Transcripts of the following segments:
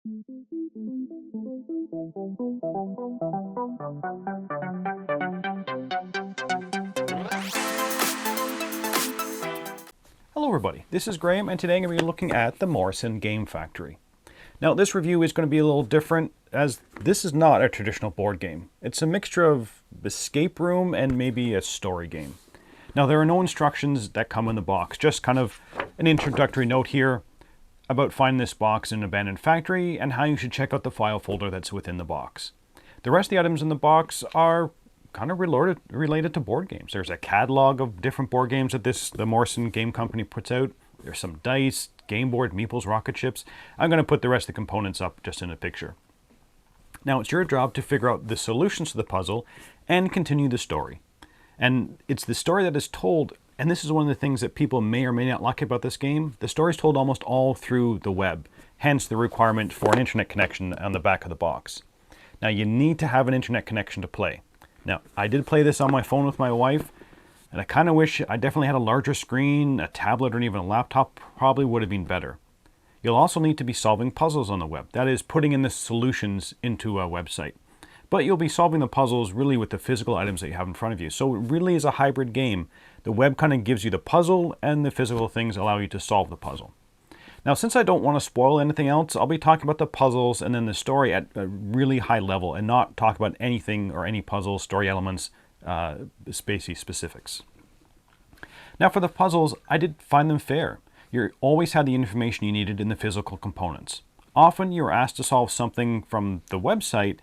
Hello everybody, this is Graeme, and today I'm going to be looking at the Morrison Game Factory. Now this review is going to be a little different, as this is not a traditional board game. It's a mixture of escape room and maybe a story game. Now there are no instructions that come in the box, just kind of an introductory note here about finding this box in an abandoned factory and how you should check out the file folder that's within the box. The rest of the items in the box are kind of related to board games. There's a catalog of different board games that the Morrison Game Company puts out. There's some dice, game board, meeples, rocket ships. I'm going to put the rest of the components up just in a picture. Now it's your job to figure out the solutions to the puzzle and continue the story. And it's the story that is told, and this is one of the things that people may or may not like about this game. The story is told almost all through the web, hence the requirement for an internet connection on the back of the box. Now you need to have an internet connection to play. Now, I did play this on my phone with my wife, and I kind of wish I definitely had a larger screen, a tablet, or even a laptop probably would have been better. You'll also need to be solving puzzles on the web. That is, putting in the solutions into a website. But you'll be solving the puzzles really with the physical items that you have in front of you. So it really is a hybrid game. The web kind of gives you the puzzle, and the physical things allow you to solve the puzzle. Now, since I don't want to spoil anything else, I'll be talking about the puzzles and then the story at a really high level and not talk about anything or any puzzle, story elements, spacey specifics. Now for the puzzles, I did find them fair. You always had the information you needed in the physical components. Often you were asked to solve something from the website,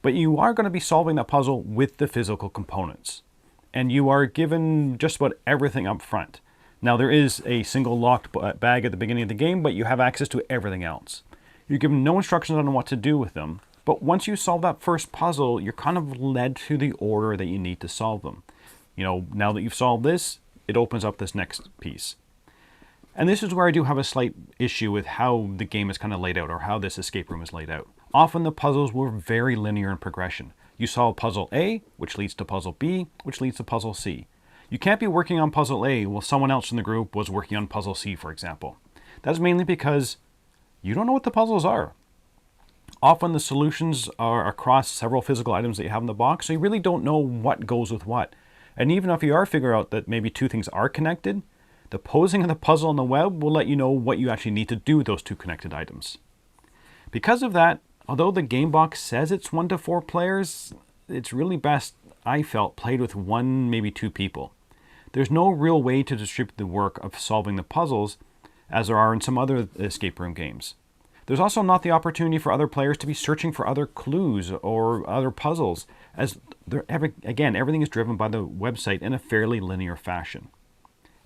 but you are going to be solving that puzzle with the physical components. And you are given just about everything up front. Now there is a single locked bag at the beginning of the game, but you have access to everything else. You're given no instructions on what to do with them, but once you solve that first puzzle, you're kind of led to the order that you need to solve them. You know, now that you've solved this, it opens up this next piece. And this is where I do have a slight issue with how the game is kind of laid out, or how this escape room is laid out. Often the puzzles were very linear in progression. You solve puzzle A, which leads to puzzle B, which leads to puzzle C. You can't be working on puzzle A while someone else in the group was working on puzzle C, for example. That's mainly because you don't know what the puzzles are. Often the solutions are across several physical items that you have in the box, so you really don't know what goes with what. And even if you are figuring out that maybe two things are connected, the posing of the puzzle on the web will let you know what you actually need to do with those two connected items. Because of that, although the game box says it's 1 to 4 players, it's really best, I felt, played with 1, maybe 2 people. There's no real way to distribute the work of solving the puzzles as there are in some other escape room games. There's also not the opportunity for other players to be searching for other clues or other puzzles, as again, everything is driven by the website in a fairly linear fashion.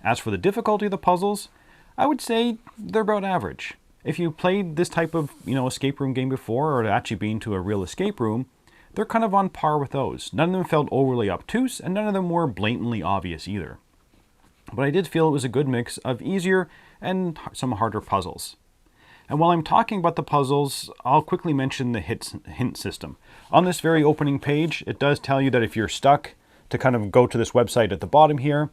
As for the difficulty of the puzzles, I would say they're about average. If you played this type of escape room game before, or actually been to a real escape room, they're kind of on par with those. None of them felt overly obtuse, and none of them were blatantly obvious either. But I did feel it was a good mix of easier and some harder puzzles. And while I'm talking about the puzzles, I'll quickly mention the hint system. On this very opening page, it does tell you that if you're stuck, to kind of go to this website at the bottom here,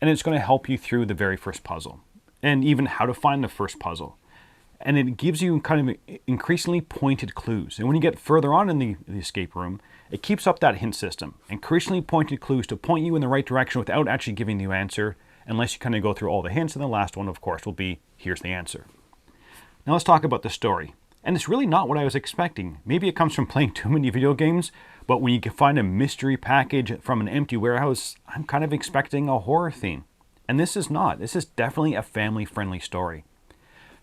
and it's going to help you through the very first puzzle, and even how to find the first puzzle. And it gives you kind of increasingly pointed clues. And when you get further on in the escape room, it keeps up that hint system. Increasingly pointed clues to point you in the right direction without actually giving you the answer, unless you kind of go through all the hints. And the last one, of course, will be, here's the answer. Now let's talk about the story. And it's really not what I was expecting. Maybe it comes from playing too many video games, but when you can find a mystery package from an empty warehouse, I'm kind of expecting a horror theme. And this is not. This is definitely a family-friendly story.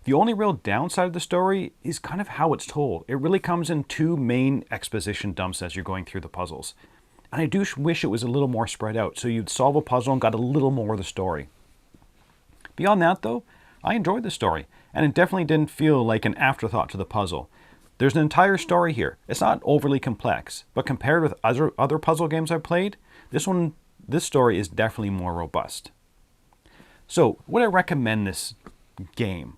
The only real downside of the story is kind of how it's told. It really comes in 2 main exposition dumps as you're going through the puzzles. And I do wish it was a little more spread out, so you'd solve a puzzle and got a little more of the story. Beyond that though, I enjoyed the story, and it definitely didn't feel like an afterthought to the puzzle. There's an entire story here. It's not overly complex, but compared with other puzzle games I've played, this story is definitely more robust. So, would I recommend this game?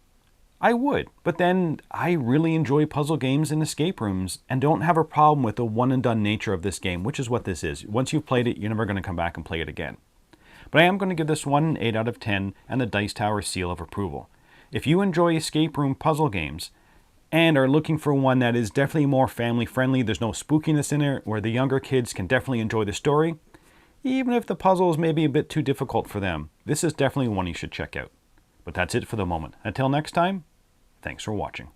I would, but then I really enjoy puzzle games and escape rooms and don't have a problem with the one and done nature of this game, which is what this is. Once you've played it, you're never going to come back and play it again. But I am going to give this one an 8 out of 10 and the Dice Tower seal of approval. If you enjoy escape room puzzle games and are looking for one that is definitely more family friendly, there's no spookiness in it, where the younger kids can definitely enjoy the story, even if the puzzles may be a bit too difficult for them, this is definitely one you should check out. But that's it for the moment. Until next time, thanks for watching.